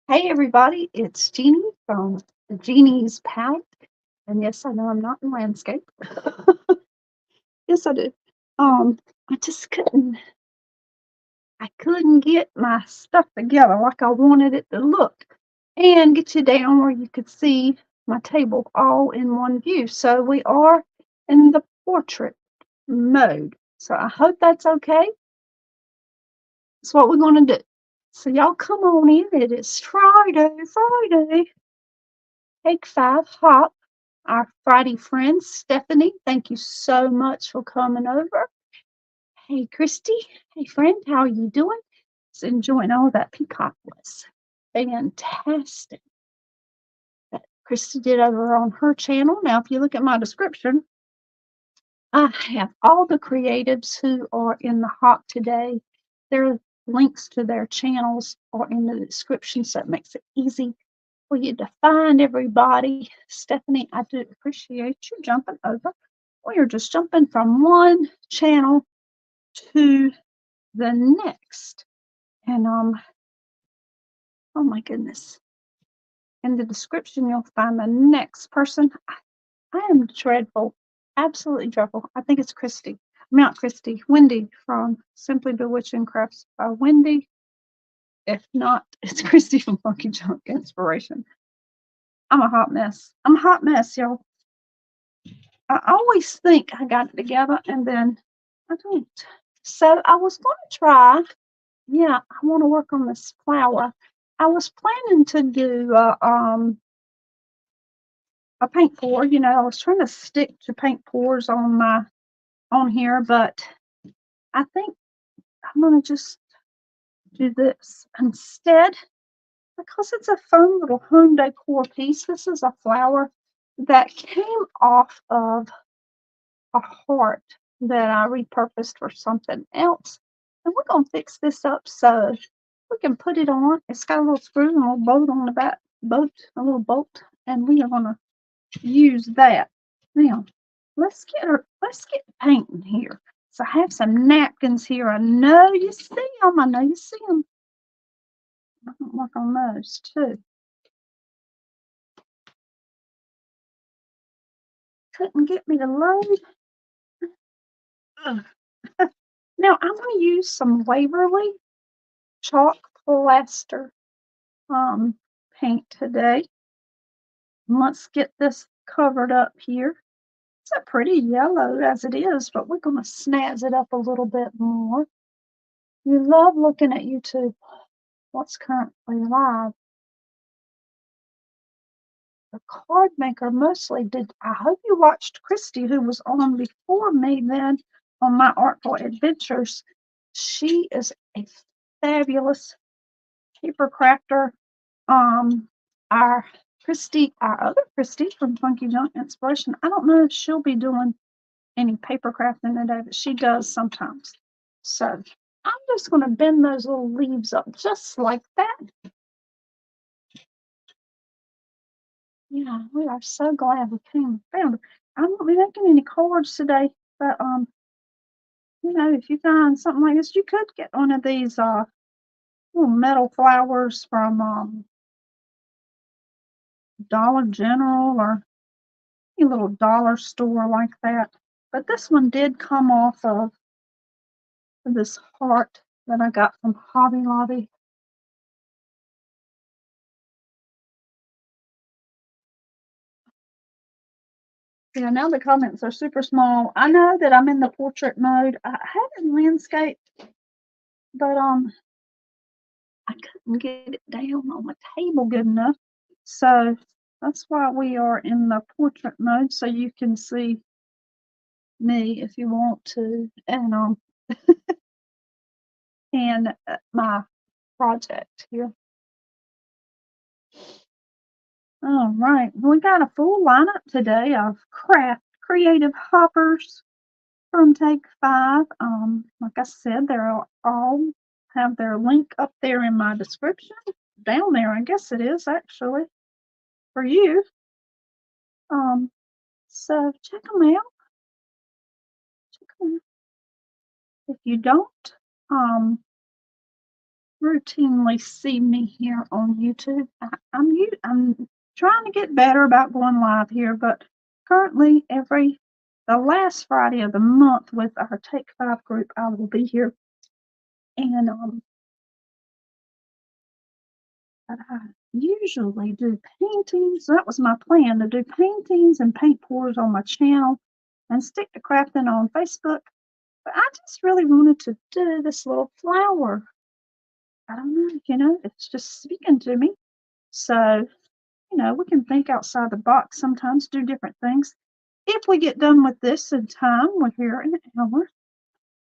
Hey everybody, it's Jeannie from Jeannie's Palette. And yes, I know I'm not in landscape. Yes, I do. I just I couldn't get my stuff together like I wanted it to look and get you down where you could see my table all in one view. So we are in the portrait mode. So I hope that's okay. That's what we're going to do. So y'all come on in. It is Friday. Take five hop. Our Friday friend, Stephanie, thank you so much for coming over. Hey, Christy. Hey, friend, how are you doing? Just enjoying all that peacock was fantastic that Christy did over on her channel. Now, if you look at my description, I have all the creatives who are in the hop today. Their links to their channels are in the description, so it makes it easy for you to find everybody. Stephanie, I do appreciate you jumping over. We are just jumping from one channel to the next. And oh my goodness. In the description, you'll find the next person. I am dreadful, absolutely dreadful. I think it's Christy. Not Christy, Wendy from Simply Bewitching Crafts by Wendy. If not, it's Christy from Funky Junk Inspiration. I'm a hot mess. I'm a hot mess, y'all. I always think I got it together and then I don't. So I was going to try. Yeah, I want to work on this flower. I was planning to do a paint pour. I was trying to stick to paint pours on here, but I think I'm gonna just do this instead because it's a fun little home decor piece. This is a flower that came off of a heart that I repurposed for something else. And we're going to fix this up so we can put it on. It's got a little screw and a little bolt on the back, a little bolt, and we are going to use that. Now, let's get painting here. So I have some napkins here. I know you see them. I know you see them. I'm going to work on those too. Couldn't get me to load. Now I'm going to use some Waverly chalk plaster paint today. Let's get this covered up here. It's a pretty yellow as it is, but we're going to snazz it up a little bit more. You love looking at YouTube. What's currently live? The card maker mostly did. I hope you watched Christy, who was on before me then on my Artful Adventures. She is a fabulous paper crafter. Our our other Christy from Funky Junk Inspiration, I don't know if she'll be doing any paper crafting today, but she does sometimes. So I'm just going to bend those little leaves up just like that. Yeah, we are so glad we came and found her. I won't be making any cards today, but if you find something like this, you could get one of these little metal flowers from Dollar General or any little dollar store like that. But this one did come off of this heart that I got from Hobby Lobby. Yeah, now the comments are super small. I know that I'm in the portrait mode. I had in landscape, but I couldn't get it down on my table good enough. So that's why we are in the portrait mode, so you can see me if you want to, and my project here. All right, we got a full lineup today of creative hoppers from Take Five. Like I said, they're all have their link up there in my description. Down there, I guess it is actually for you. So check them out. Check them out. If you don't routinely see me here on YouTube, I'm trying to get better about going live here, but currently the last Friday of the month with our Take 5 group, I will be here. And but I usually do paintings. That was my plan, to do paintings and paint pours on my channel and stick to crafting on Facebook. But I just really wanted to do this little flower. I don't know, it's just speaking to me. So, we can think outside the box sometimes, do different things. If we get done with this in time, we're here in an hour.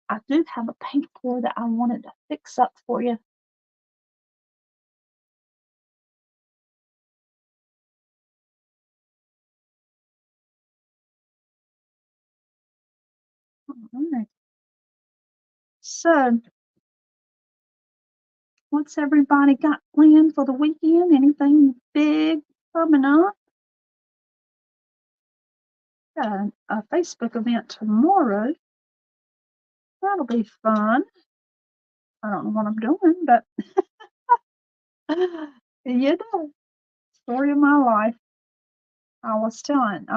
I do have a paint pour that I wanted to fix up for you. All right. So, what's everybody got planned for the weekend? Anything big coming up? Got a Facebook event tomorrow. That'll be fun. I don't know what I'm doing, but story of my life. I was telling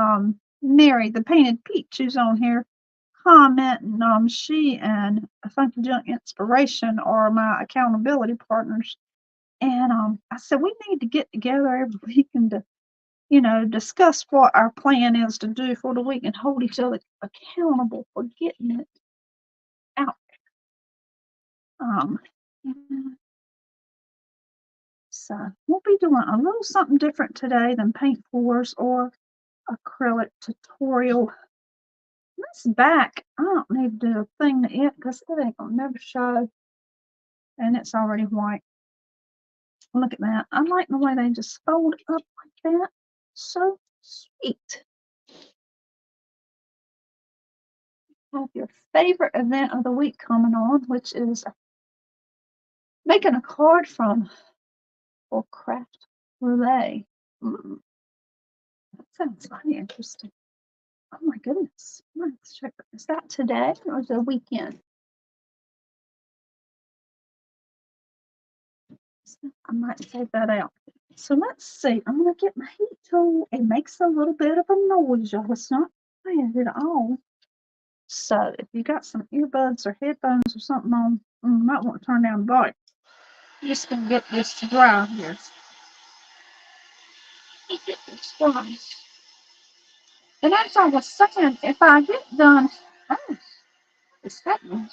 Mary, the painted peach, who's on here, commenting. She and Funky Junk Inspiration are my accountability partners, and I said we need to get together every week and to discuss what our plan is to do for the week and hold each other accountable for getting it out. Yeah. So we'll be doing a little something different today than paint pours or acrylic tutorial. This back, I don't need to do a thing to it because it ain't gonna never show. And it's already white. Look at that. I like the way they just fold up like that. So sweet. Have your favorite event of the week coming on, which is making a card from or craft relay. That sounds funny, interesting. Oh my goodness. Let's check. Is that today or is it a weekend? I might take that out. So let's see. I'm going to get my heat tool. It makes a little bit of a noise, y'all. It's not bad at all. So if you got some earbuds or headphones or something on, you might want to turn down the volume. I'm just going to get this to dry here. Get this dry. And as I was saying, if I get done, it's happening.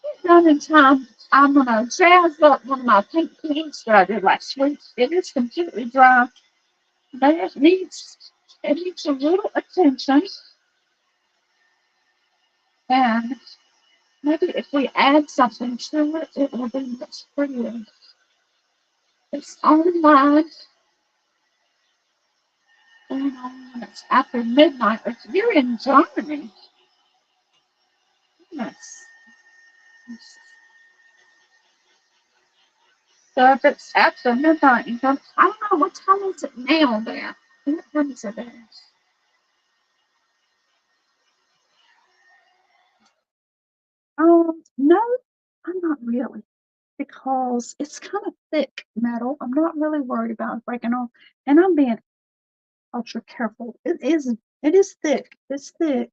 Get done in time, I'm going to jazz up one of my pink paints that I did last week. It is completely dry. But it needs a little attention. And maybe if we add something to it, it will be much prettier. It's online. And it's after midnight. If you're in Germany, yes. So if it's after midnight, I don't know what time is it now there. What time is it there? No, I'm not really, because it's kind of thick metal. I'm not really worried about it breaking off, and I'm being ultra careful. It is thick. It's thick.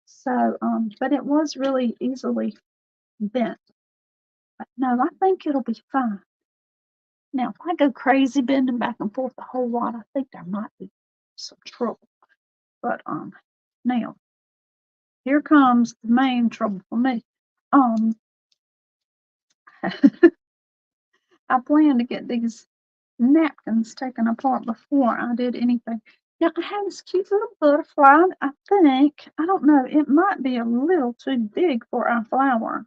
So, but it was really easily bent. But no, I think it'll be fine. Now, if I go crazy bending back and forth a whole lot, I think there might be some trouble. But now here comes the main trouble for me. I plan to get these napkins taken apart before I did anything. Now I have this cute little butterfly. I think, I don't know, it might be a little too big for our flower.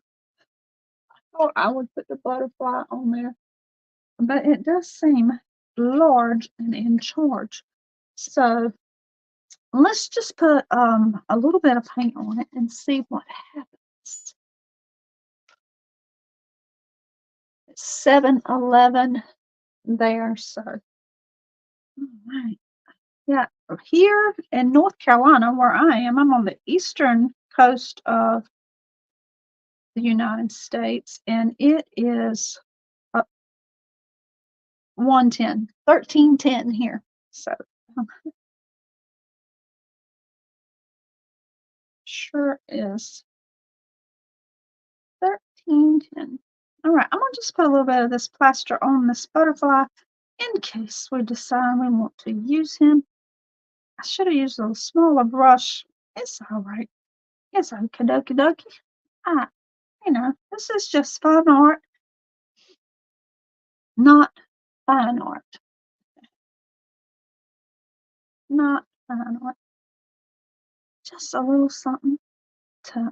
I thought I would put the butterfly on there, but it does seem large and in charge. So let's just put a little bit of paint on it and see what happens. It's 7-11 there, so all right. Yeah, here in North Carolina, where I am, I'm on the eastern coast of the United States, and it is 110, 1310 here. So sure is 1310. All right, I'm gonna just put a little bit of this plaster on this butterfly in case we decide we want to use him. I should have used a smaller brush. It's all right. It's okie dokie dokie. I, this is just fun art, not fine art. Not fine art. Just a little something to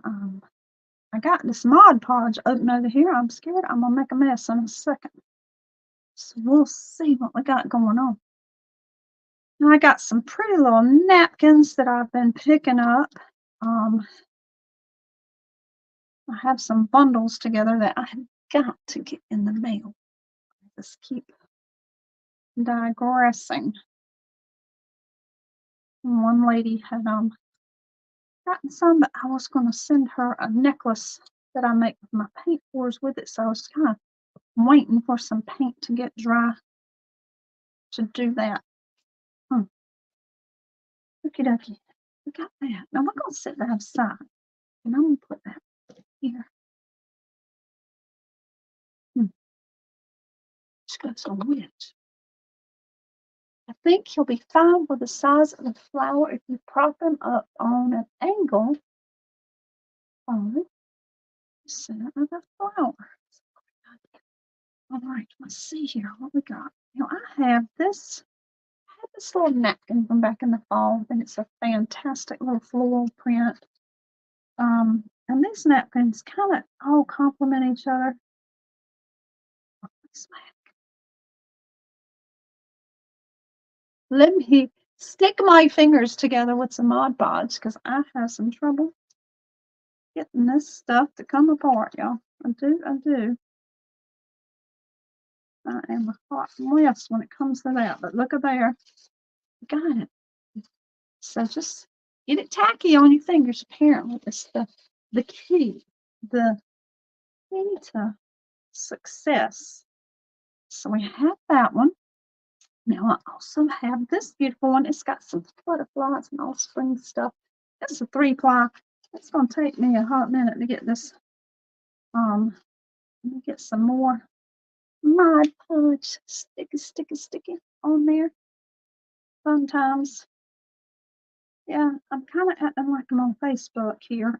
I got this Mod Podge open over here. I'm scared I'm gonna make a mess in a second. So we'll see what we got going on. Now I got some pretty little napkins that I've been picking up. I have some bundles together that I have got to get in the mail. Just keep digressing. One lady had gotten some, but I was going to send her a necklace that I make with my paint pours with it. So I was kind of waiting for some paint to get dry to do that. Okie dokie. We got that. Now we're going to set that aside. And I'm going to put that here. Which goes on which? I think he'll be fine with the size of the flower if you prop him up on an angle on the center of the flower. All right, let's see here what we got. Now I have this little napkin from back in the fall, and it's a fantastic little floral print. And these napkins kind of all complement each other. Let me stick my fingers together with some Mod Podge because I have some trouble getting this stuff to come apart, y'all. I do. I am a hot mess when it comes to that, but look at there. Got it. So just get it tacky on your fingers. Apparently, it's the key to success. So we have that one. Now I also have this beautiful one. It's got some butterflies and all spring stuff. It's a 3-ply. It's going to take me a hot minute to get this. Let me get some more Mod Podge sticky on there. Sometimes, yeah, I'm kind of acting like I'm on Facebook here,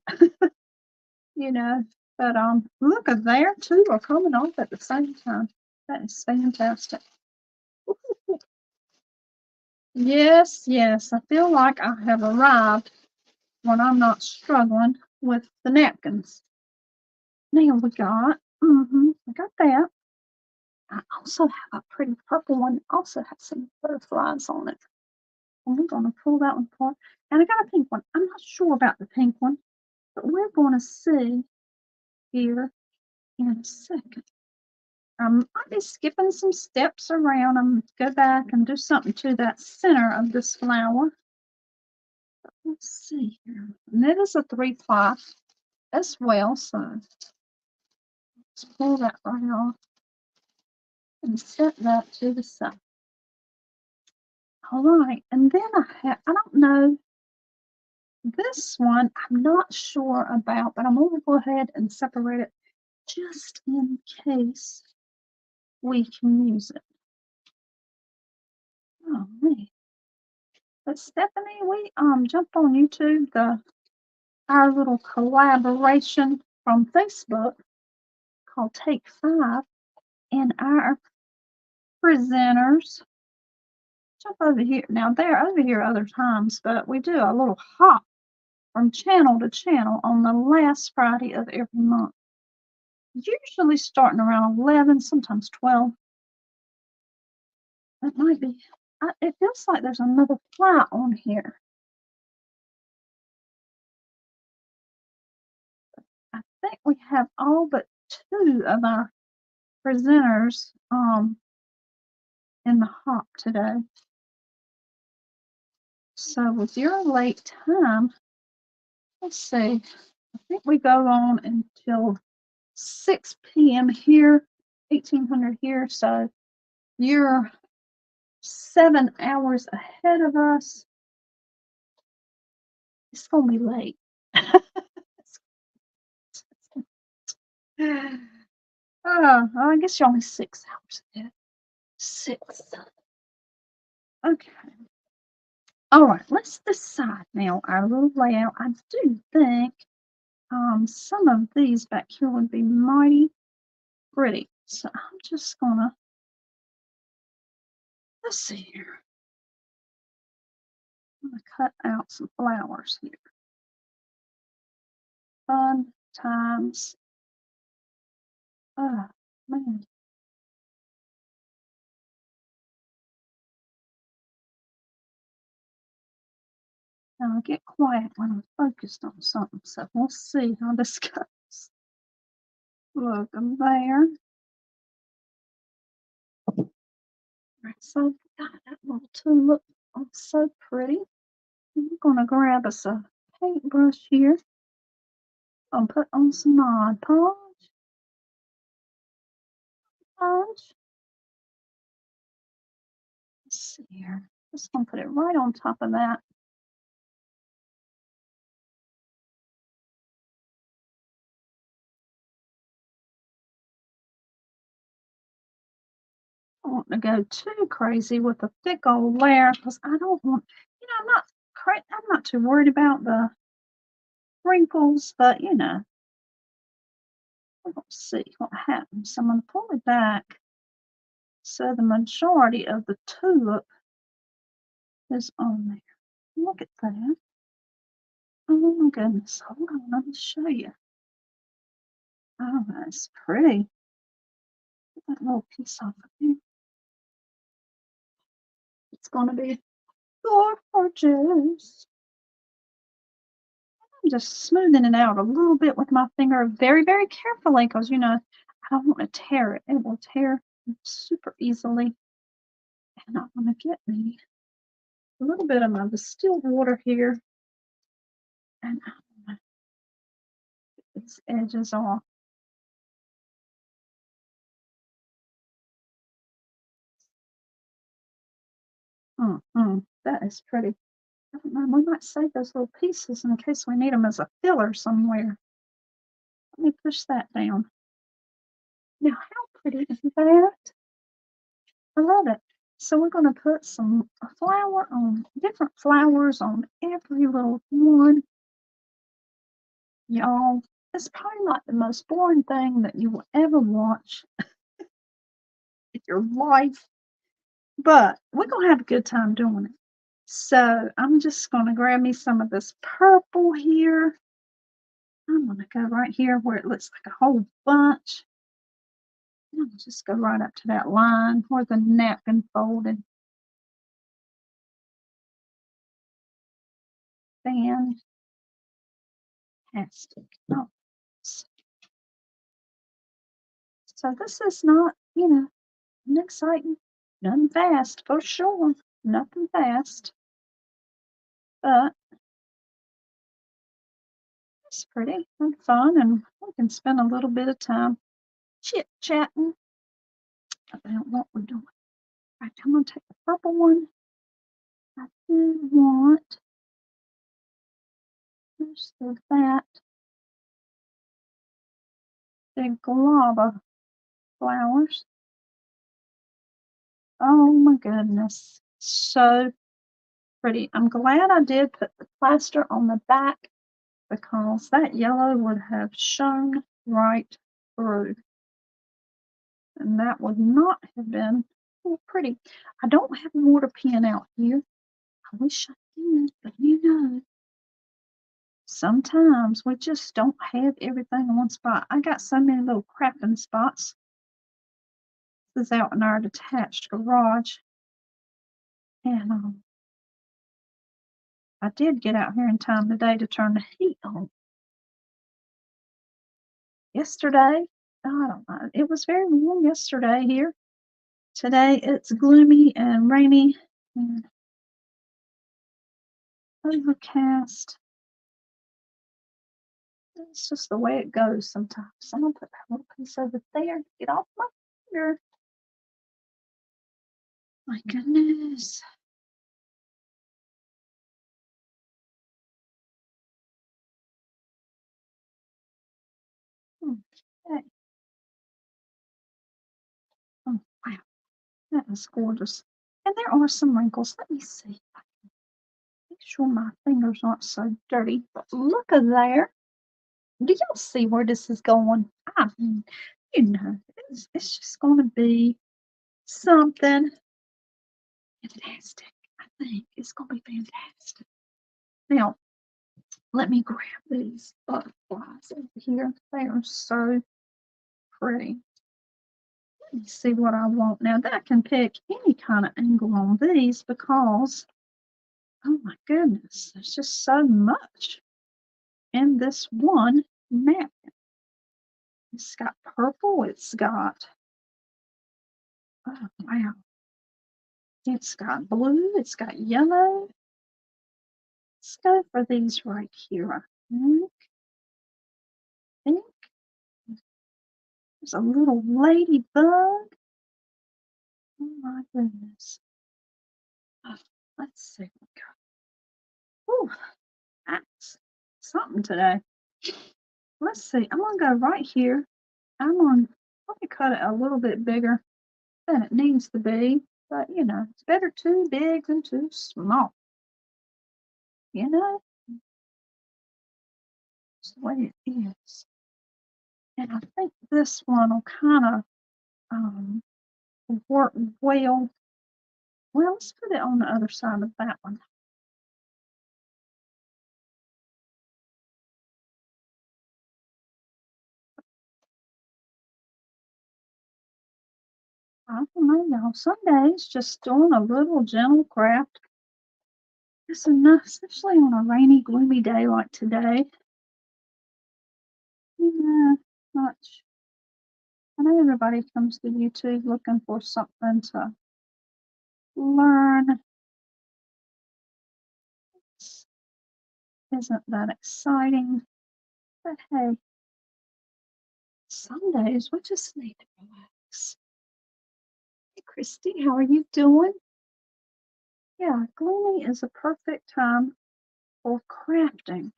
But look at there, two are coming off at the same time. That is fantastic. Yes, I feel like I have arrived when I'm not struggling with the napkins. Now we got, I got that. I also have a pretty purple one. Also has some butterflies on it. And we're going to pull that one apart. And I got a pink one. I'm not sure about the pink one, but we're going to see here in a second. I might be skipping some steps around. I'm going to go back and do something to that center of this flower. Let's see here. And it is a 3-ply as well, so let's pull that right off and set that to the side. All right, and then I don't know, this one I'm not sure about, but I'm going to go ahead and separate it just in case we can use it. Oh, man. But Stephanie, we jumped on YouTube, our little collaboration from Facebook called Take 5, and our presenters jump over here. Now they're over here other times, but we do a little hop from channel to channel on the last Friday of every month. Usually starting around 11, sometimes 12. That might be, it feels like there's another fly on here. I think we have all but 2 of our presenters in the hop today. So with your late time, let's see, I think we go on until 6 p.m. here, 1800 here. So You're 7 hours ahead of us. It's gonna be late. I guess you're only 6 hours ahead. 6. Okay. Alright, let's decide now our little layout. I do think, some of these back here would be mighty pretty. So I'm just gonna let's see here. I'm gonna cut out some flowers here. Fun times. Oh, man. Now I get quiet when I'm focused on something, so we'll see how this goes. Look, I'm there. Right, so God, that little tulip looks so pretty. I'm gonna grab us a paintbrush here. I'll put on some Mod Podge. Podge. Let's see here. Just gonna put it right on top of that. I don't want to go too crazy with a thick old layer because I don't want, I'm not too worried about the wrinkles, but we'll see what happens. So I'm going to pull it back so the majority of the tulip is on there. Look at that. Oh my goodness. Hold on, let me show you. Oh, that's pretty. Get that little piece off of here. It's going to be gorgeous. I'm just smoothing it out a little bit with my finger very, very carefully because, I don't want to tear it. It will tear super easily. And I'm going to get me a little bit of my distilled water here. And I'm going to get these edges off. That is pretty. I don't know. We might save those little pieces in case we need them as a filler somewhere. Let me push that down. Now, how pretty is that? I love it. So we're going to put some different flowers on every little one. Y'all, it's probably not the most boring thing that you will ever watch in your life, but we're going to have a good time doing it. So I'm just going to grab me some of this purple here. I'm going to go right here where it looks like a whole bunch. And I'll just go right up to that line where the napkin folded. Fantastic. Oh, so this is not, exciting. Nothing fast for sure. Nothing fast. But it's pretty and fun, and we can spend a little bit of time chit-chatting about what we're doing. Right, I'm going to take the purple one. I do want, there's that big guava flowers. Oh my goodness. So pretty. I'm glad I did put the plaster on the back because that yellow would have shown right through. And that would not have been pretty. I don't have a water pen out here. I wish I did, but sometimes we just don't have everything in one spot. I got so many little crafting spots. This is out in our detached garage. And I did get out here in time today to turn the heat on. Yesterday, I don't know, it was very warm yesterday here. Today it's gloomy and rainy and overcast. It's just the way it goes sometimes. So I'm gonna put that little piece over there. Get off my finger. My goodness. Okay. Oh, wow. That is gorgeous. And there are some wrinkles. Let me see. Make sure my fingers aren't so dirty. But look at there. Do y'all see where this is going? I mean, it's just going to be something fantastic. I think it's going to be fantastic. Now, let me grab these butterflies over here. They are so pretty. Let me see what I want now. That I can pick any kind of angle on these because, oh my goodness, there's just so much in this one napkin. It's got purple. It's got, oh wow, it's got blue. It's got yellow. Let's go for these right here. I think there's a little ladybug. Oh my goodness. Oh, let's see. Oh, that's something today. Let's see. I'm gonna go right here. Let me cut it a little bit bigger than it needs to be. But it's better too big than too small. You know, it's the way it is. And I think this one will kind of um, work well. Well, let's put it on the other side of that one. I don't know, y'all. Some days just doing a little gentle craft is enough, especially on a rainy, gloomy day like today. Yeah, much. I know everybody comes to YouTube looking for something to learn. Isn't that exciting? But hey, some days we just need to relax. Hey, Christy, how are you doing? Yeah, gloomy is a perfect time for crafting.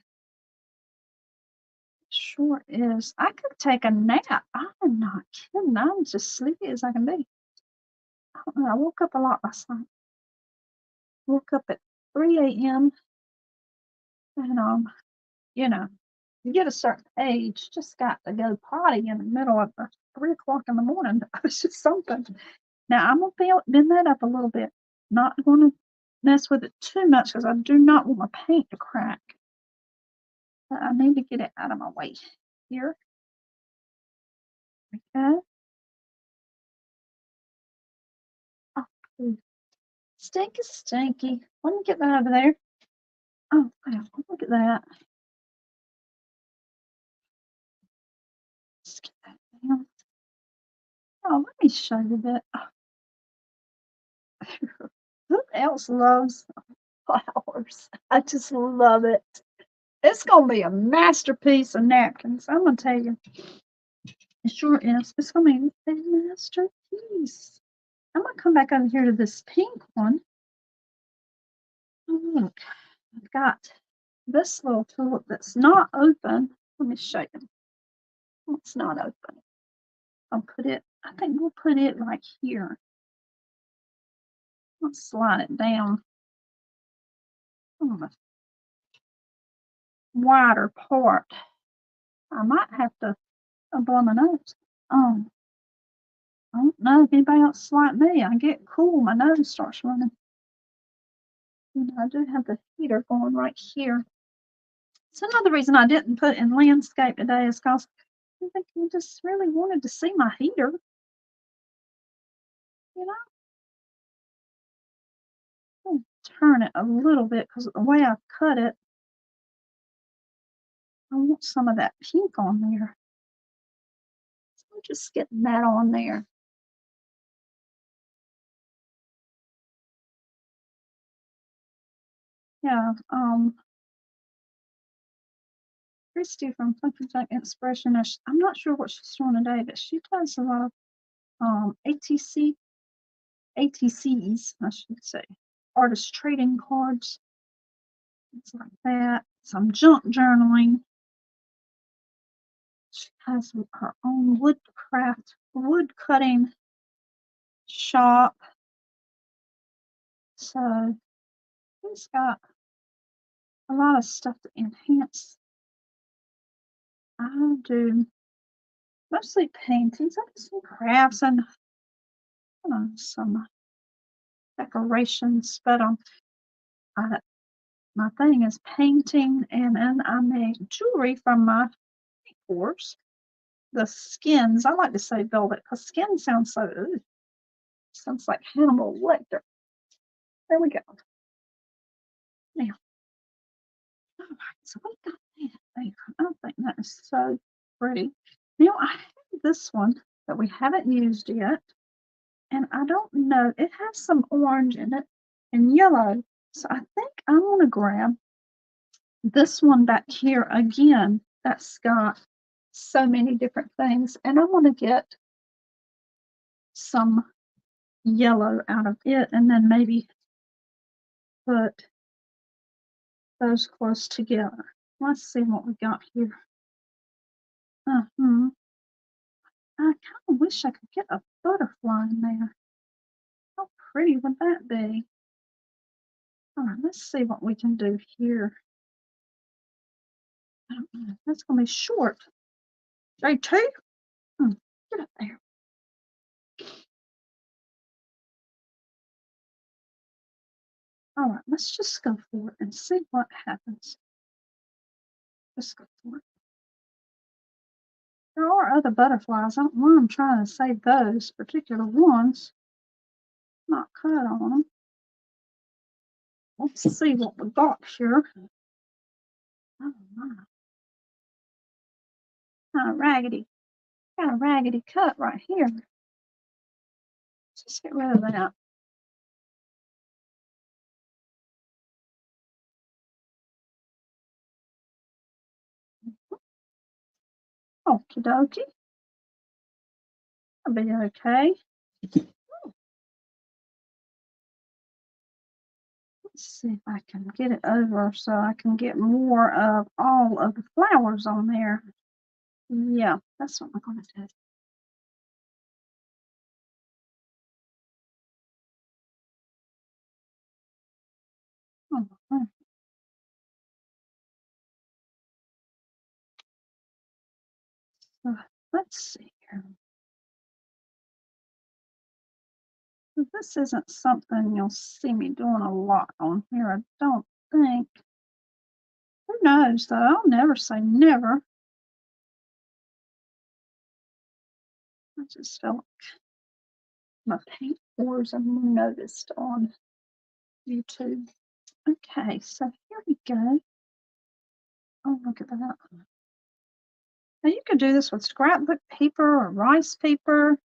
Sure is. I could take a nap. I'm not kidding. I'm just sleepy as I can be. I woke up a lot last night. Woke up at 3 a.m. and you know, you get a certain age, just got to go potty in the middle of 3 o'clock in the morning. It's just something. Now I'm gonna bend that up a little bit. Not gonna mess with it too much because I do not want my paint to crack. But I need to get it out of my way here. Okay. Oh, stinky, stinky. Let me get that over there. Oh, wow, look at that. Let's get that down. Oh, let me show you that. Who else loves flowers? I just love it. It's gonna be a masterpiece of napkins. I'm gonna tell you. It sure is. It's gonna be a masterpiece. I'm gonna come back over here to this pink one. Oh, look, I've got this little tulip that's not open. Let me show you. It's not open. I'll put it, I think we'll put it right here. I'll slide it down on the wider part. I might have to blow my nose. I don't know if anybody else is like me. I get cool, my nose starts running. And I do have the heater going right here. So another reason I didn't put in landscape today is because I think I just really wanted to see my heater. You know, I'll turn it a little bit because of the way I cut it, I want some of that pink on there. So I'm just getting that on there. Yeah, Christy from Punch Expressionist. I'm not sure what she's doing today, but she does a lot of ATC ATCs, I should say, artist trading cards, things like that. Some junk journaling. She has her own wood cutting shop. So he's got a lot of stuff to enhance. I do mostly paintings. I do some crafts and some decorations, but my thing is painting, and then I make jewelry from my decors. The skins, I like to say velvet because skin sounds so, sounds like Hannibal Lecter. There we go. Now, all right, so we got that there. I think that is so pretty. Now, I have this one that we haven't used yet, and I don't know, it has some orange in it and yellow. So I think I'm going to grab this one back here again that's got so many different things, and I want to get some yellow out of it and then maybe put those close together. Let's see what we got here. I kind of wish I could get a butterfly in there. How pretty would that be? All right, let's see what we can do here. I don't know. That's going to be short. J2? Get up there. All right, let's just go for it and see what happens. Let's go for it. There are other butterflies. I don't know why I'm trying to save those particular ones. Not cut on them. Let's see what we got here. Oh my. Kind of raggedy. Got a raggedy cut right here. Let's just get rid of that. Okie dokie. That'll be okay. Let's see if I can get it over so I can get more of all of the flowers on there. Yeah, that's what I'm going to do. Oh, let's see here. This isn't something you'll see me doing a lot on here, I don't think. Who knows, though? I'll never say never. I just felt like my paint pores are more noticed on YouTube. Okay, so here we go. Oh, look at that. Now you could do this with scrapbook paper or rice paper.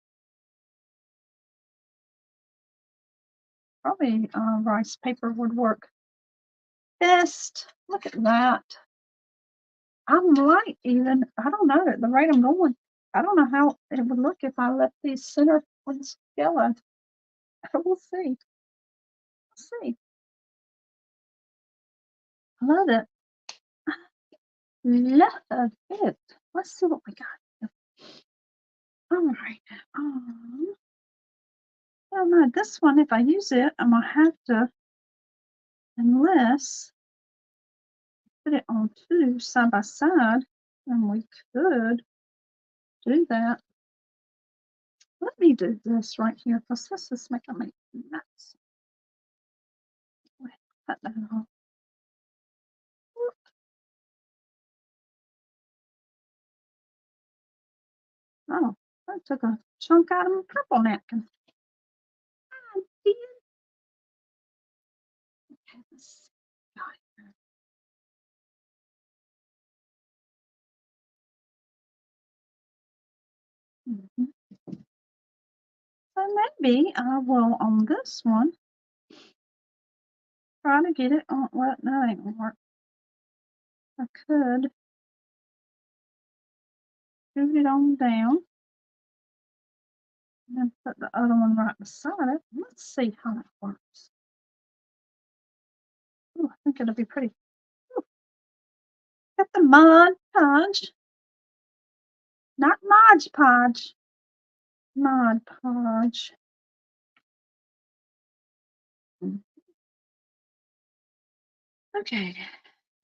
Probably rice paper would work best. Look at that. I might even, I don't know, at the rate I'm going, I don't know how it would look if I left these center ones yellow. We'll see. We'll see. Love it. Love it. Let's see what we got. All right. I don't know. This one, if I use it, I'm going to have to, unless put it on two side by side, and we could do that. Let me do this right here because this is making me nuts. Cut that off. Oh, I took a chunk out of my purple napkin. I did. Okay, let's see. So maybe I will on this one try to get it on. Well, that ain't gonna work. I could shoot it on down and then put the other one right beside it. Let's Let's see how that works. Ooh, I think it'll be pretty. Ooh, got the Mod Podge, not Mod Podge, Mod Podge. Okay,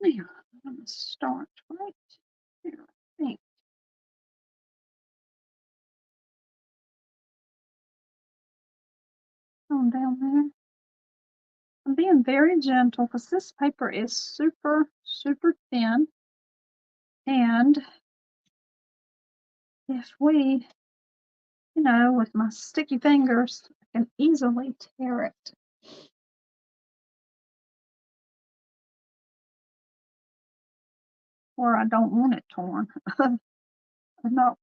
now I'm going to start right here, I think. On down there. I'm being very gentle because this paper is super, super thin. And if we, with my sticky fingers, I can easily tear it. Or I don't want it torn. No,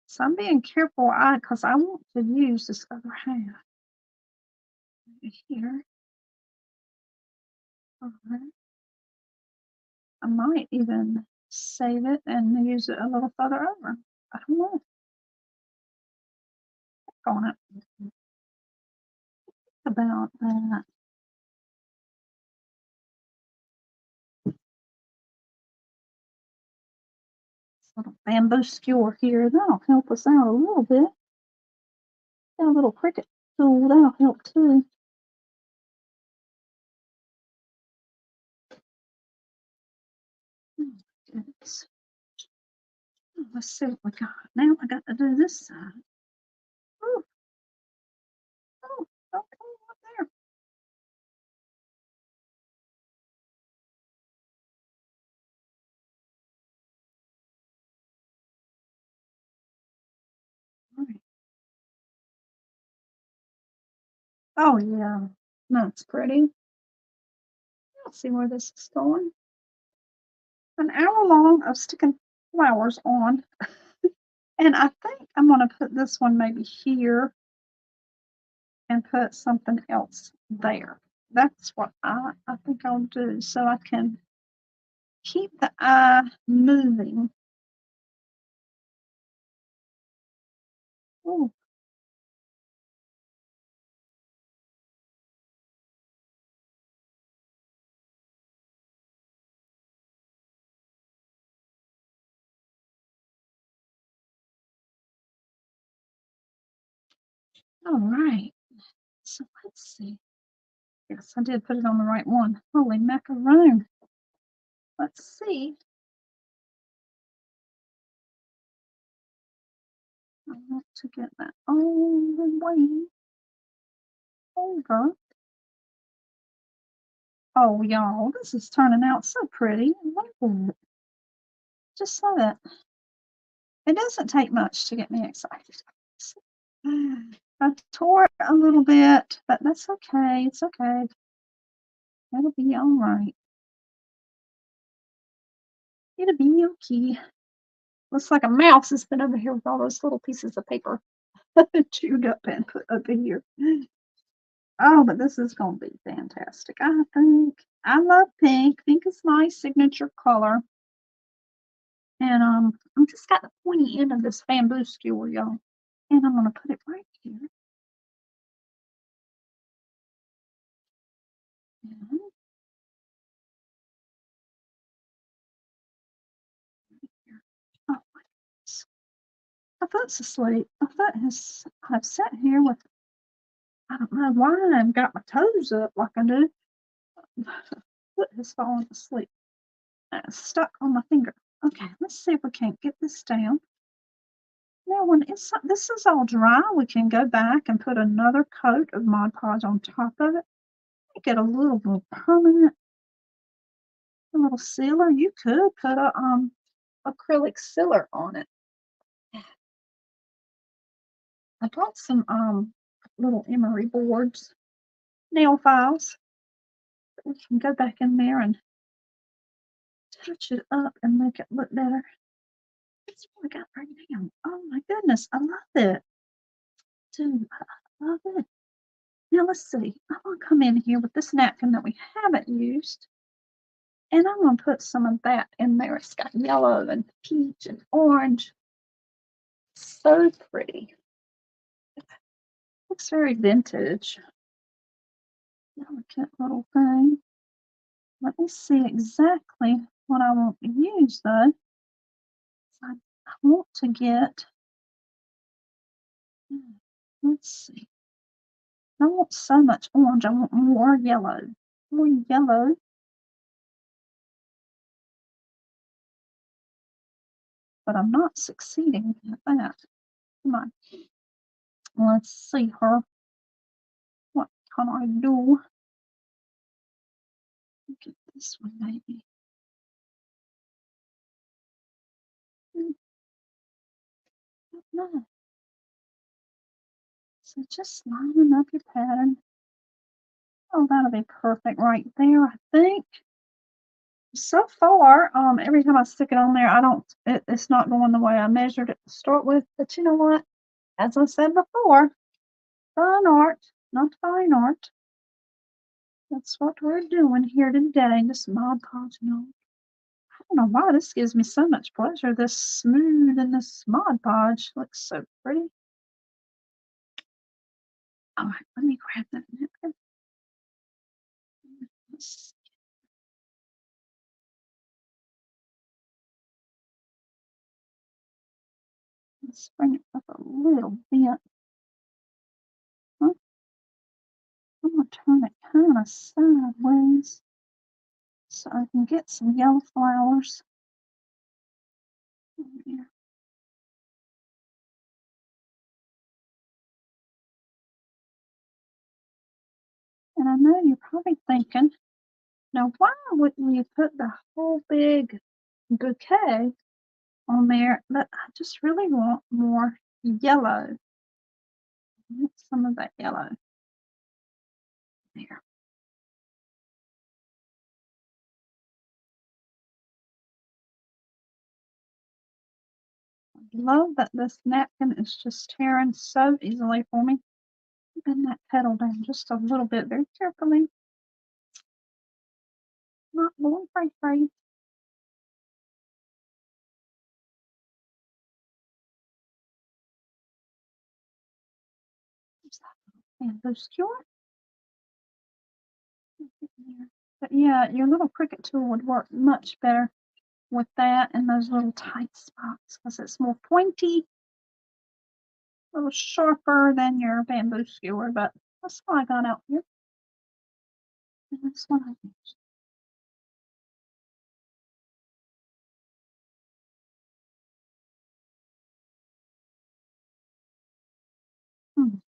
so I'm being careful because I want to use this other half here. All right. I might even save it and use it a little further over. I don't know. Click on it. About that. This little bamboo skewer here, that'll help us out a little bit. Got a little cricket tool, that'll help too. Goodness. Let's see what we got. Now I got to do this side. Oh, oh, okay, up there. All right. Oh yeah, that's pretty. Let's see where this is going. An hour long of sticking flowers on. And I think I'm going to put this one maybe here and put something else there. That's what I think I'll do so I can keep the eye moving. Oh, all right. So let's see. Yes, I did put it on the right one. Holy macaroon. Let's see. I want to get that all the way over. Oh, y'all, this is turning out so pretty. Look at it. Just so that it doesn't take much to get me excited. I tore it a little bit, but that's okay. It's okay. It'll be all right. It'll be okay. Looks like a mouse has been over here with all those little pieces of paper chewed up and put over here. Oh, but this is going to be fantastic, I think. I love pink. Pink is my signature color. And I'm just got the pointy end of this bamboo skewer, y'all. And I'm going to put it right here. And oh my goodness. My foot's asleep. My foot has, I've sat here with, I don't know why I've got my toes up like I do. My foot has fallen asleep. It's stuck on my finger. Okay, let's see if we can't get this down. Now, when this is all dry, we can go back and put another coat of Mod Podge on top of it. Make it a little more permanent. A little sealer. You could put a acrylic sealer on it. I brought some little emery boards, nail files. We can go back in there and touch it up and make it look better. That's what I got right now. Oh my goodness, I love it. Dude, I love it. Now let's see. I'm gonna come in here with this napkin that we haven't used. And I'm gonna put some of that in there. It's got yellow and peach and orange. So pretty. Looks very vintage. Delicate little thing. Let me see exactly what I want to use though. I want to get, let's see. I don't want so much orange. I want more yellow. More yellow. But I'm not succeeding at that. Come on. Let's see her. What can I do? Get this one maybe. No. So just lining up your pattern. Oh, that'll be perfect right there, I think. So far, every time I stick it on there, it's not going the way I measured it to start with. But you know what? As I said before, fun art, not fine art. That's what we're doing here today. This Mod Podge, I don't know why this gives me so much pleasure. This smooth and this Mod Podge looks so pretty. All right, let me grab that napkin. Let's bring it up a little bit. Huh? I'm gonna turn it kind of sideways so I can get some yellow flowers. Yeah. And I know you're probably thinking, now why wouldn't you put the whole big bouquet on there? But I just really want more yellow. Get some of that yellow there. I love that this napkin is just tearing so easily for me. Bend that petal down just a little bit very carefully. Not going cray. Bamboo skewer. But yeah, your little Cricut tool would work much better with that and those little tight spots because it's more pointy, a little sharper than your bamboo skewer. But that's what I got out here. And that's what I used.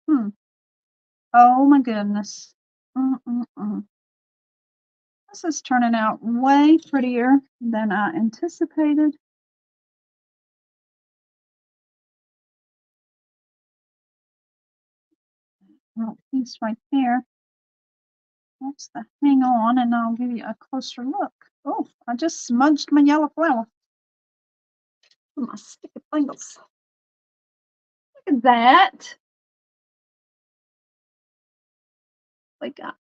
Hmm. Oh my goodness. This is turning out way prettier than I anticipated. Little piece right there. That's the hang on, and I'll give you a closer look. Oh, I just smudged my yellow flower with my sticky fingers. Look at that. We got,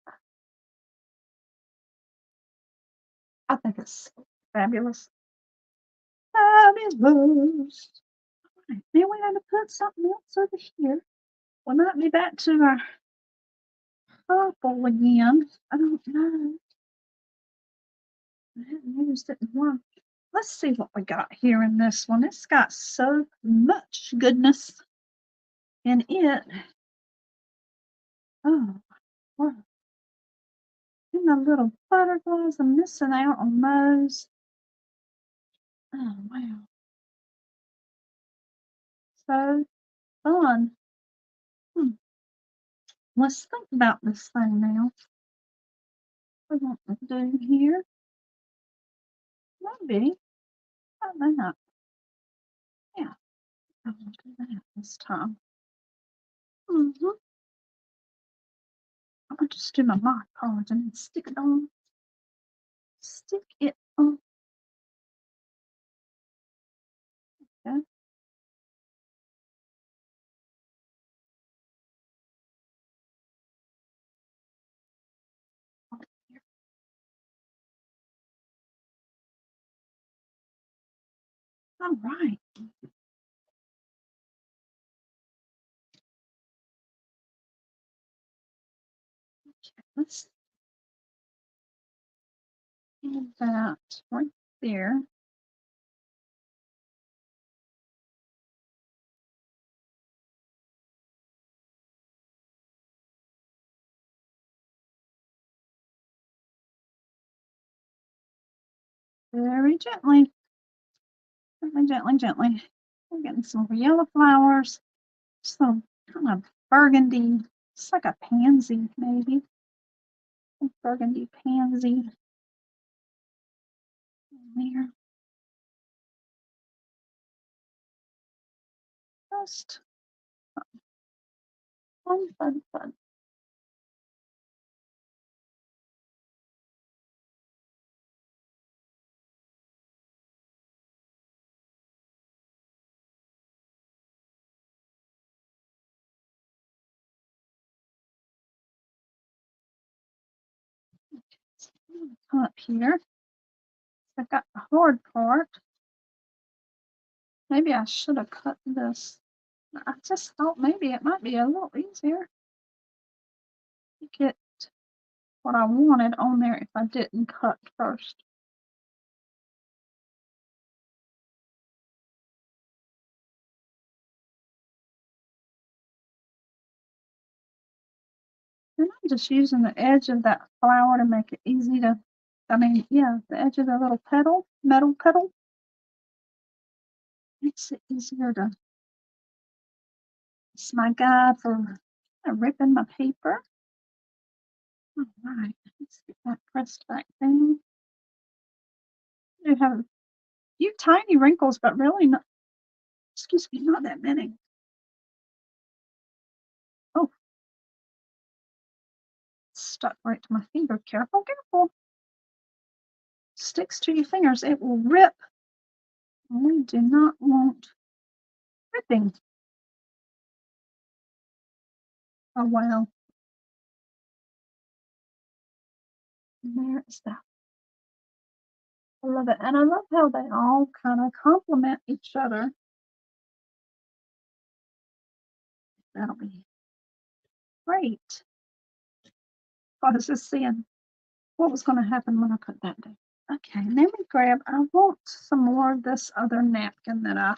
I think it's fabulous. Fabulous. Right, now we got to put something else over here. We might be back to our purple again. I don't know. I haven't used it in a while. Let's see what we got here in this one. It's got so much goodness in it. Oh, wow. And the little butterflies, I'm missing out on those. Oh, wow. So fun. Hmm. Let's think about this thing now. What we want to do here? Maybe. Probably not. Yeah, I will do that this time. Mm-hmm. I'm gonna just do my Mod Podge and stick it on. Stick it on. Okay. All right. Let's do that right there. Very gently. Gently, gently, gently. I'm getting some yellow flowers. Some kind of burgundy. It's like a pansy, maybe. A burgundy pansy there. Just fun, fun, fun. Come up here. I've got the hard part. Maybe I should have cut this. I just thought maybe it might be a little easier to get what I wanted on there if I didn't cut first. And I'm just using the edge of that flower to make it easy to, the edge of the little petal, metal petal. Makes it easier to, it's my guide for ripping my paper. All right, let's get that pressed back down. You have a few tiny wrinkles, but really not, excuse me, not that many. Oh, stuck right to my finger. Careful, careful. Sticks to your fingers, it will rip. We do not want ripping. Oh, wow. There is that. I love it. And I love how they all kind of complement each other. That'll be great. I was just seeing what was going to happen when I put that down. Okay, let me grab, I want some more of this other napkin that I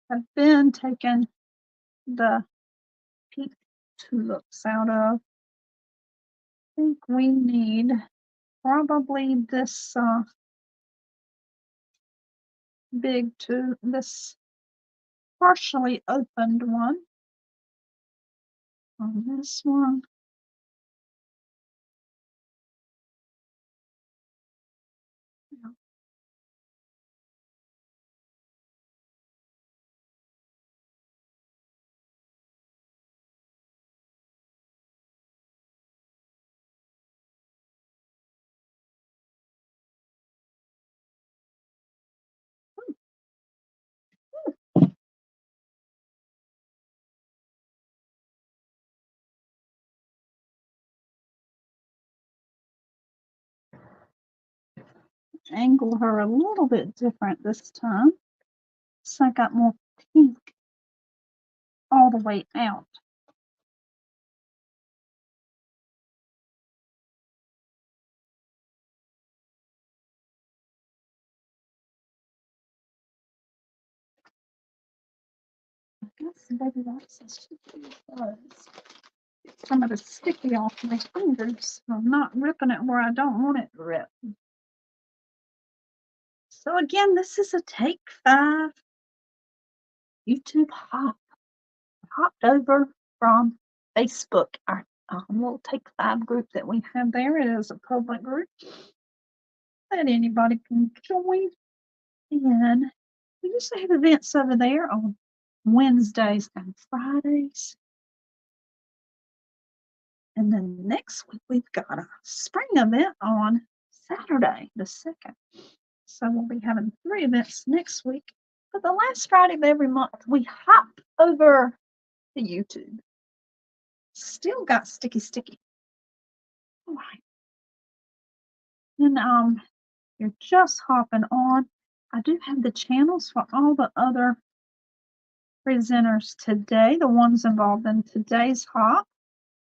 have been taking the pink tulips out of. I think we need probably this big this partially opened one on this one. Angle her a little bit different this time, so I got more pink all the way out. I guess maybe that's some of the sticky off my fingers. I'm not ripping it where I don't want it to rip. So again, this is a take 5 YouTube hop. Hopped over from Facebook, our little Take 5 group that we have there. It is a public group that anybody can join. And we used to have events over there on Wednesdays and Fridays. And then next week, we've got a spring event on Saturday, the 2nd. So we'll be having 3 events next week. But the last Friday of every month, we hop over to YouTube. Still got sticky. All right. And you're just hopping on. I do have the channels for all the other presenters today, the ones involved in today's hop.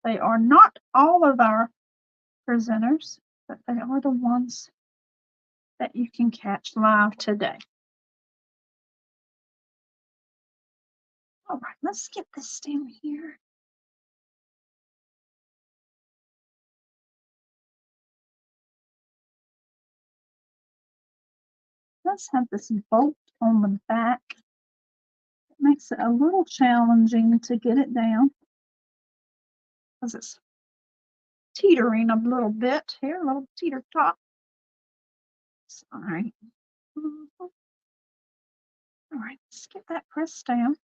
They are not all of our presenters, but they are the ones that you can catch live today. All right, let's get this down here. Let's have this bolt on the back. It makes it a little challenging to get it down because it's teetering a little bit here, a little teeter top. All right. All right, let's get that pressed down.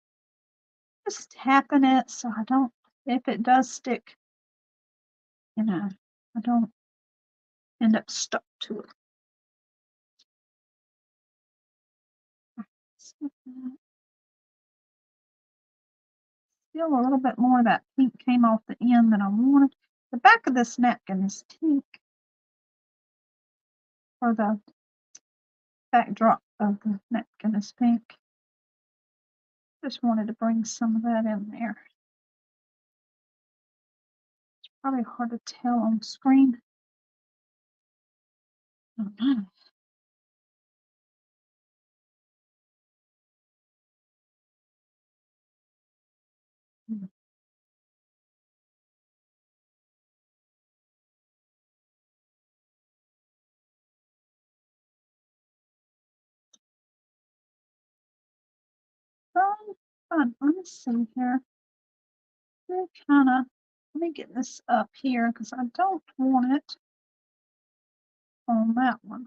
Just tapping it so I don't, if it does stick, I don't end up stuck to it. Still a little bit more of that pink came off the end than I wanted. The back of this napkin is pink, or the backdrop of the napkin is pink. Just wanted to bring some of that in there. It's probably hard to tell on screen. I don't know. Fun. Let me see here. Let me get this up here because I don't want it on that one.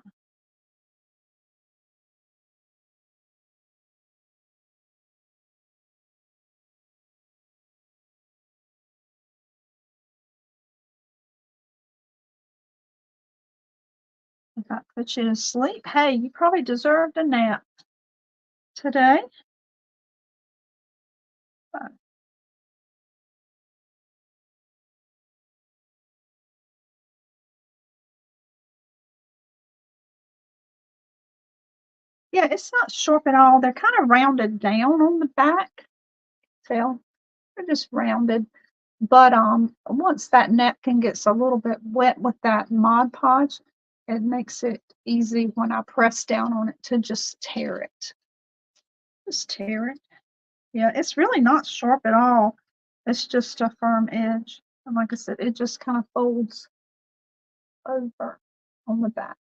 If I put you to sleep, hey, you probably deserved a nap today. But yeah, it's not sharp at all. They're kind of rounded down on the back. They're just rounded. But once that napkin gets a little bit wet with that Mod Podge, it makes it easy when I press down on it to just tear it. Just tear it. Yeah, it's really not sharp at all. It's just a firm edge. And like I said, it just kind of folds over on the back.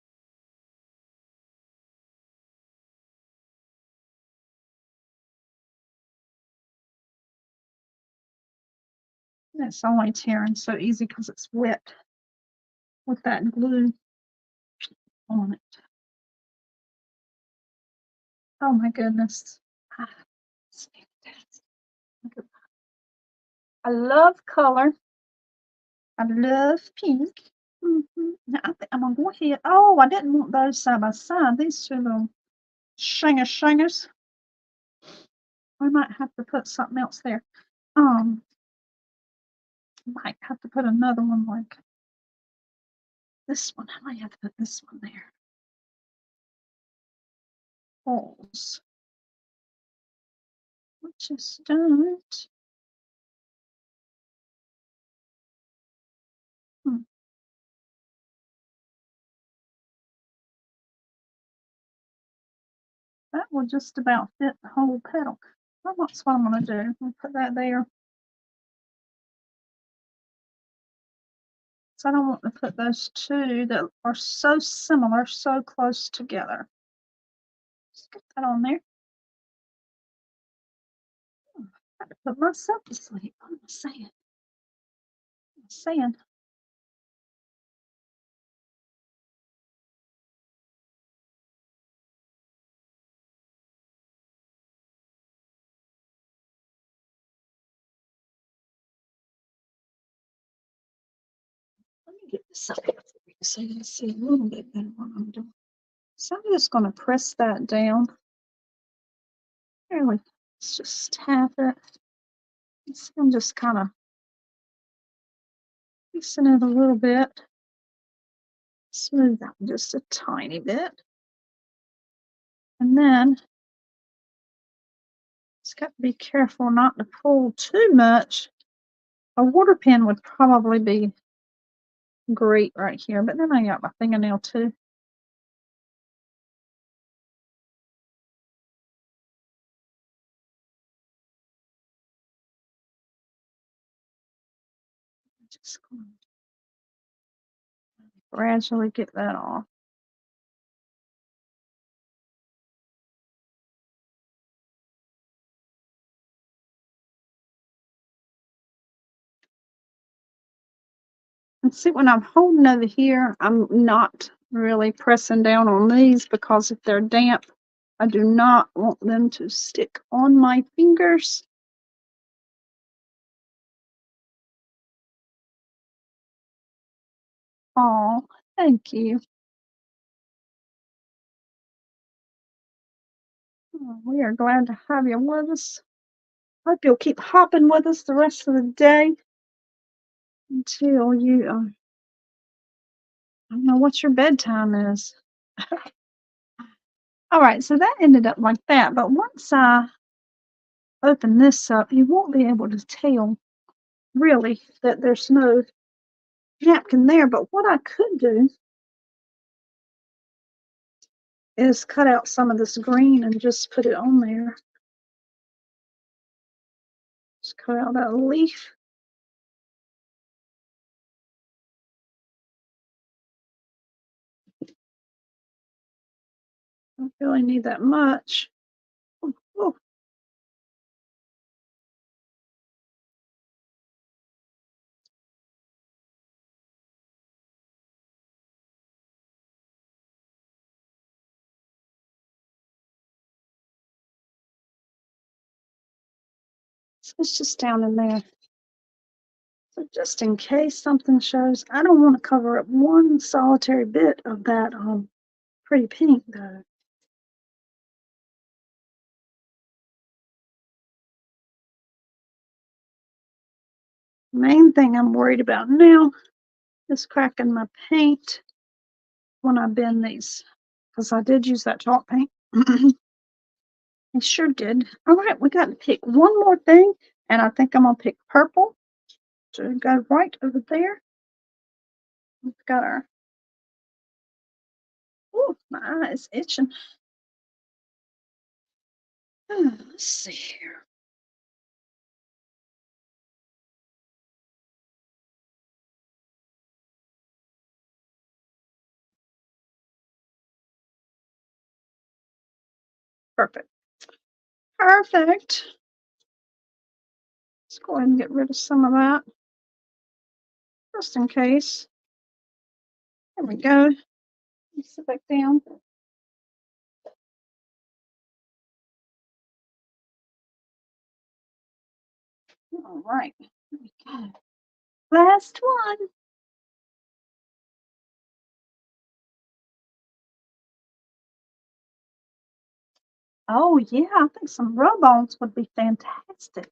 And it's only tearing so easy because it's wet with that glue on it. Oh my goodness. It's fantastic. Look at that. I love color. I love pink. Now I'm gonna go ahead. Oh, I didn't want those side by side. These two little shingers. I might have to put something else there. Might have to put another one like this one. I might have to put this one there. Holes. Just don't. That will just about fit the whole petal. Well, that's what I'm going to do. I'll put that there. So I don't want to put those two that are so similar, so close together. Just get that on there. I got to put myself to sleep. What am I saying? Let me get this up here for you so you can see a little bit better what I'm doing. So I'm just going to press that down. Here, let's just tap it. I'm just kind of piecing it a little bit. Smooth out just a tiny bit. And then just got to be careful not to pull too much. A water pen would probably be great right here, but then I got my fingernail too. Just gonna gradually get that off. And see, when I'm holding over here, I'm not really pressing down on these because if they're damp, I do not want them to stick on my fingers. Oh, thank you. Oh, we are glad to have you with us. Hope you'll keep hopping with us the rest of the day until you, I don't know what your bedtime is. All right, so that ended up like that. But once I open this up, you won't be able to tell really that there's no napkin there. But what I could do is cut out some of this green and just put it on there. Just cut out that leaf. Don't really need that much. Oh, oh. So it's just down in there. So just in case something shows, I don't want to cover up one solitary bit of that pretty pink though. Main thing I'm worried about now is cracking my paint when I bend these, because I did use that chalk paint. I sure did. All right, we got to pick one more thing, and I think I'm gonna pick purple to go right over there. We've got our. Oh, my eye is itching. Let's see here. Perfect. Perfect. Let's go ahead and get rid of some of that, just in case. There we go. Let's sit back down. All right. There we go. Last one. Oh, yeah, I think some rub-ons would be fantastic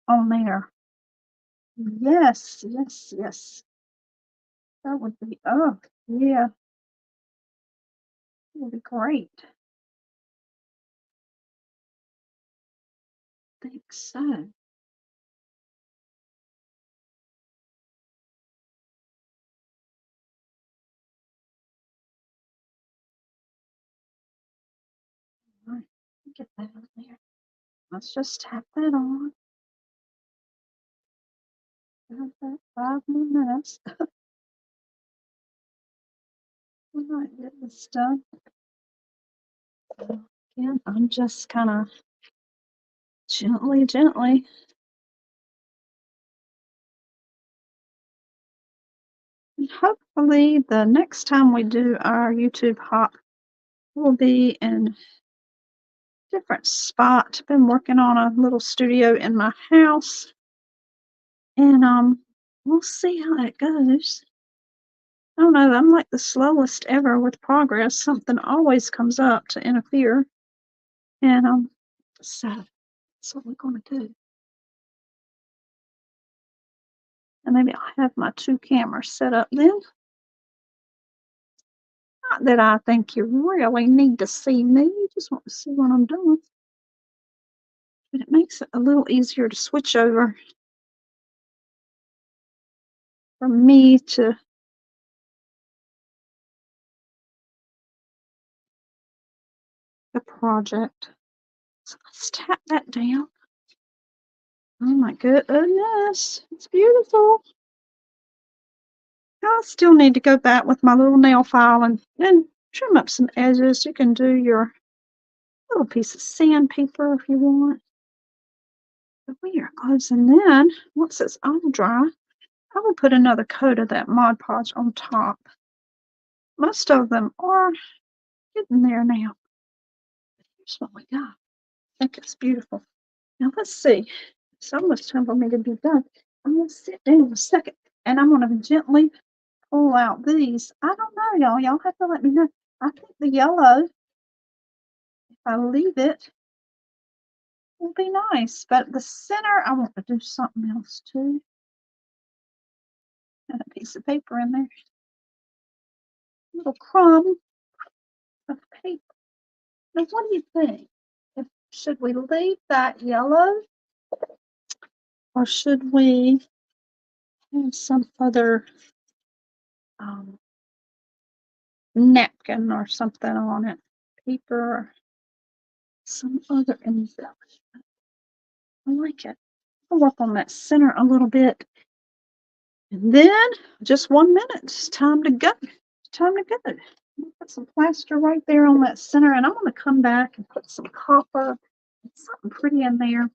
on there. Yes, yes, yes. That would be, oh, yeah, that would be great. I think so. All right, get that on there. Let's just tap that on. Have that 5 more minutes. We might get this done. Again, I'm just kind of gently. And hopefully, the next time we do our YouTube hop will be in a different spot. Been working on a little studio in my house, and we'll see how that goes. I don't know. I'm like the slowest ever with progress. Something always comes up to interfere, and so that's what we're gonna do. And maybe I'll have my 2 cameras set up then. Not that I think you really need to see me, you just want to see what I'm doing. But it makes it a little easier to switch over from me to the project. So let's tap that down. Oh my goodness, it's beautiful. I still need to go back with my little nail file and trim up some edges. You can do your little piece of sandpaper if you want. But we are close. And then once it's all dry, I will put another coat of that Mod Podge on top. Most of them are getting there now. Here's what we got. I think it's beautiful. Now let's see. It's almost time for me to be done. I'm going to sit down a second and I'm going to gently pull out these. I don't know, y'all. Y'all have to let me know. I think the yellow, if I leave it, will be nice. But the center, I want to do something else too. Got a piece of paper in there. A little crumb of paper. Now, what do you think? Should we leave that yellow? Or should we have some other napkin or something on it? Paper, some other embellishment. I like it. I'll work on that center a little bit. And then just 1 minute. It's time to go. Time to go. Put some plaster right there on that center, and I'm going to come back and put some copper and something pretty in there.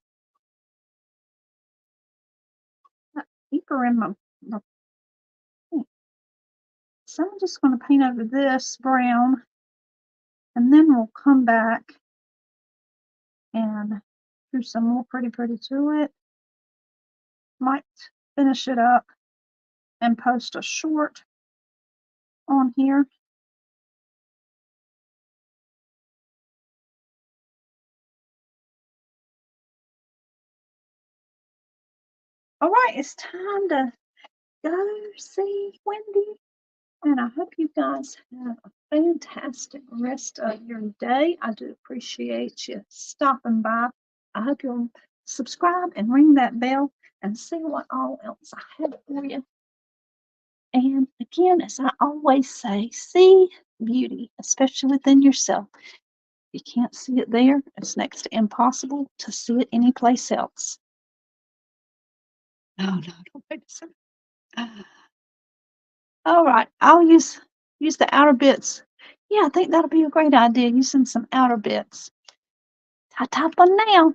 That paper in my paint. So I'm just going to paint over this brown, and then we'll come back and do some more pretty to it. Might finish it up and post a short on here. All right, it's time to go see Wendy. And I hope you guys have a fantastic rest of your day. I do appreciate you stopping by. I hope you'll subscribe and ring that bell and see what all else I have for you. And again, as I always say, see beauty, especially within yourself. If you can't see it there, it's next to impossible to see it anyplace else. No, don't make it so. All right, I'll use the outer bits. Yeah, I think that'll be a great idea, using some outer bits. Ta-ta for now.